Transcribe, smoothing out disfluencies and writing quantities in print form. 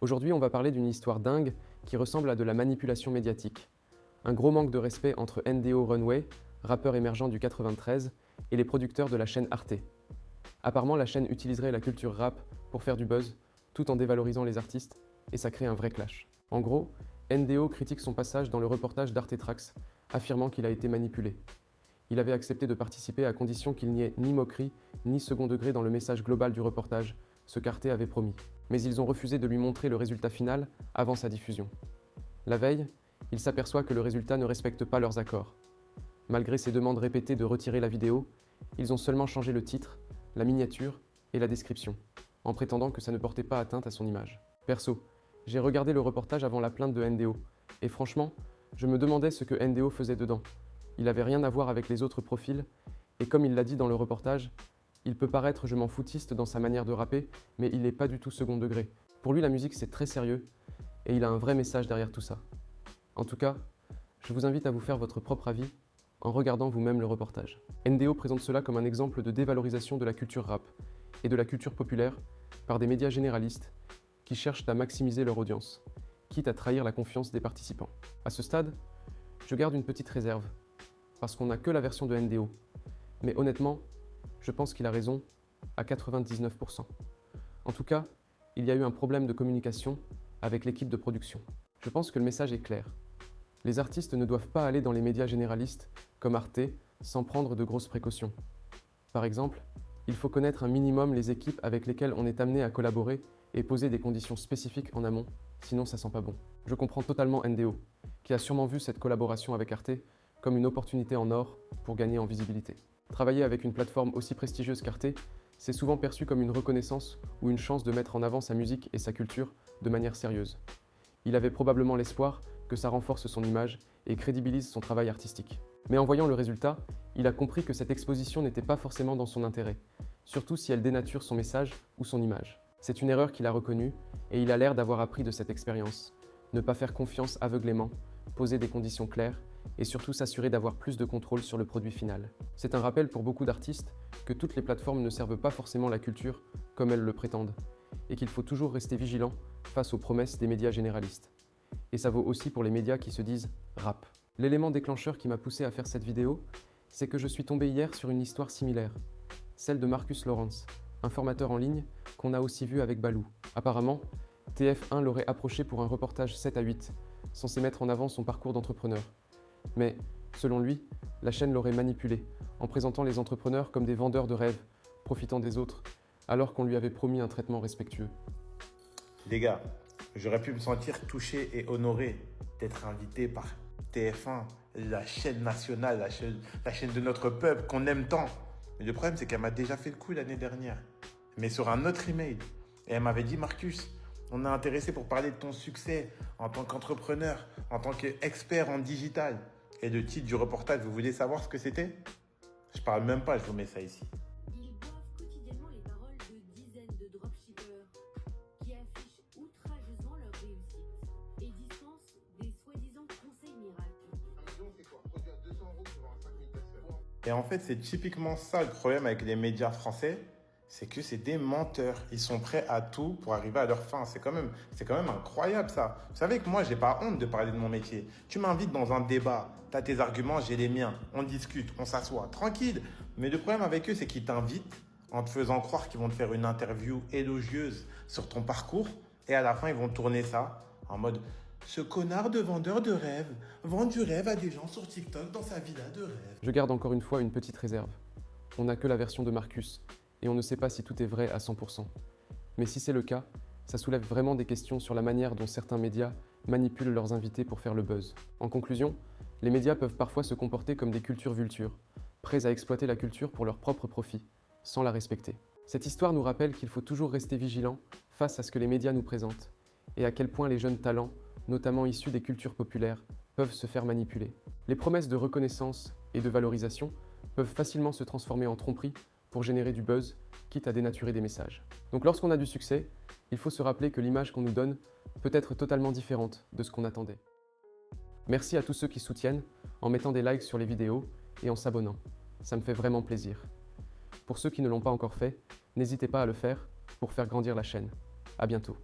Aujourd'hui, on va parler d'une histoire dingue qui ressemble à de la manipulation médiatique. Un gros manque de respect entre NDO Runway, rappeur émergent du 93, et les producteurs de la chaîne Arte. Apparemment, la chaîne utiliserait la culture rap pour faire du buzz, tout en dévalorisant les artistes, et ça crée un vrai clash. En gros, NDO critique son passage dans le reportage d'Arte Trax, affirmant qu'il a été manipulé. Il avait accepté de participer à condition qu'il n'y ait ni moquerie, ni second degré dans le message global du reportage, ce qu'Arte avait promis. Mais ils ont refusé de lui montrer le résultat final avant sa diffusion. La veille, il s'aperçoit que le résultat ne respecte pas leurs accords. Malgré ses demandes répétées de retirer la vidéo, ils ont seulement changé le titre, la miniature et la description, en prétendant que ça ne portait pas atteinte à son image. Perso, j'ai regardé le reportage avant la plainte de NDO, et franchement, je me demandais ce que NDO faisait dedans. Il n'avait rien à voir avec les autres profils, et comme il l'a dit dans le reportage, il peut paraître je m'en foutiste dans sa manière de rapper, mais il n'est pas du tout second degré. Pour lui, la musique c'est très sérieux, et il a un vrai message derrière tout ça. En tout cas, je vous invite à vous faire votre propre avis en regardant vous-même le reportage. NDO présente cela comme un exemple de dévalorisation de la culture rap et de la culture populaire par des médias généralistes qui cherchent à maximiser leur audience, quitte à trahir la confiance des participants. À ce stade, je garde une petite réserve, parce qu'on n'a que la version de NDO. Mais honnêtement, je pense qu'il a raison à 99%. En tout cas, il y a eu un problème de communication avec l'équipe de production. Je pense que le message est clair. Les artistes ne doivent pas aller dans les médias généralistes comme Arte sans prendre de grosses précautions. Par exemple, il faut connaître un minimum les équipes avec lesquelles on est amené à collaborer et poser des conditions spécifiques en amont, sinon ça sent pas bon. Je comprends totalement NDO, qui a sûrement vu cette collaboration avec Arte comme une opportunité en or pour gagner en visibilité. Travailler avec une plateforme aussi prestigieuse qu'Arte, c'est souvent perçu comme une reconnaissance ou une chance de mettre en avant sa musique et sa culture de manière sérieuse. Il avait probablement l'espoir que ça renforce son image et crédibilise son travail artistique. Mais en voyant le résultat, il a compris que cette exposition n'était pas forcément dans son intérêt, surtout si elle dénature son message ou son image. C'est une erreur qu'il a reconnue et il a l'air d'avoir appris de cette expérience. Ne pas faire confiance aveuglément, poser des conditions claires et surtout s'assurer d'avoir plus de contrôle sur le produit final. C'est un rappel pour beaucoup d'artistes que toutes les plateformes ne servent pas forcément la culture comme elles le prétendent et qu'il faut toujours rester vigilant face aux promesses des médias généralistes. Et ça vaut aussi pour les médias qui se disent rap. L'élément déclencheur qui m'a poussé à faire cette vidéo, c'est que je suis tombé hier sur une histoire similaire, celle de Marcus Lawrence, un formateur en ligne qu'on a aussi vu avec Balou. Apparemment, TF1 l'aurait approché pour un reportage 7 à 8, censé mettre en avant son parcours d'entrepreneur. Mais, selon lui, la chaîne l'aurait manipulé, en présentant les entrepreneurs comme des vendeurs de rêves, profitant des autres, alors qu'on lui avait promis un traitement respectueux. Les gars, j'aurais pu me sentir touché et honoré d'être invité par TF1, la chaîne nationale, la chaîne de notre peuple qu'on aime tant. Mais le problème, c'est qu'elle m'a déjà fait le coup l'année dernière, mais sur un autre email. Et elle m'avait dit, Marcus, on est intéressé pour parler de ton succès en tant qu'entrepreneur, en tant qu'expert en digital. Et le titre du reportage, vous voulez savoir ce que c'était? Je parle même pas, je vous mets ça ici. Ils boivent quotidiennement les paroles de dizaines de dropshippers qui affichent outrageusement leur réussite et dispensent des soi-disant conseils miracles. Un million, c'est quoi? Produire 200 € pour un 5000 personnes. Et en fait, c'est typiquement ça le problème avec les médias français, c'est que c'est des menteurs. Ils sont prêts à tout pour arriver à leur fin. C'est quand même incroyable ça. Vous savez que moi, j'ai pas honte de parler de mon métier. Tu m'invites dans un débat, tu as tes arguments, j'ai les miens. On discute, on s'assoit, tranquille. Mais le problème avec eux, c'est qu'ils t'invitent en te faisant croire qu'ils vont te faire une interview élogieuse sur ton parcours. Et à la fin, ils vont tourner ça en mode « Ce connard de vendeur de rêve vend du rêve à des gens sur TikTok dans sa villa de rêve. » Je garde encore une fois une petite réserve. On n'a que la version de Marcus, et on ne sait pas si tout est vrai à 100%. Mais si c'est le cas, ça soulève vraiment des questions sur la manière dont certains médias manipulent leurs invités pour faire le buzz. En conclusion, les médias peuvent parfois se comporter comme des cultures vultures, prêts à exploiter la culture pour leur propre profit, sans la respecter. Cette histoire nous rappelle qu'il faut toujours rester vigilant face à ce que les médias nous présentent, et à quel point les jeunes talents, notamment issus des cultures populaires, peuvent se faire manipuler. Les promesses de reconnaissance et de valorisation peuvent facilement se transformer en tromperie pour générer du buzz, quitte à dénaturer des messages. Donc lorsqu'on a du succès, il faut se rappeler que l'image qu'on nous donne peut être totalement différente de ce qu'on attendait. Merci à tous ceux qui soutiennent en mettant des likes sur les vidéos et en s'abonnant. Ça me fait vraiment plaisir. Pour ceux qui ne l'ont pas encore fait, n'hésitez pas à le faire pour faire grandir la chaîne. À bientôt.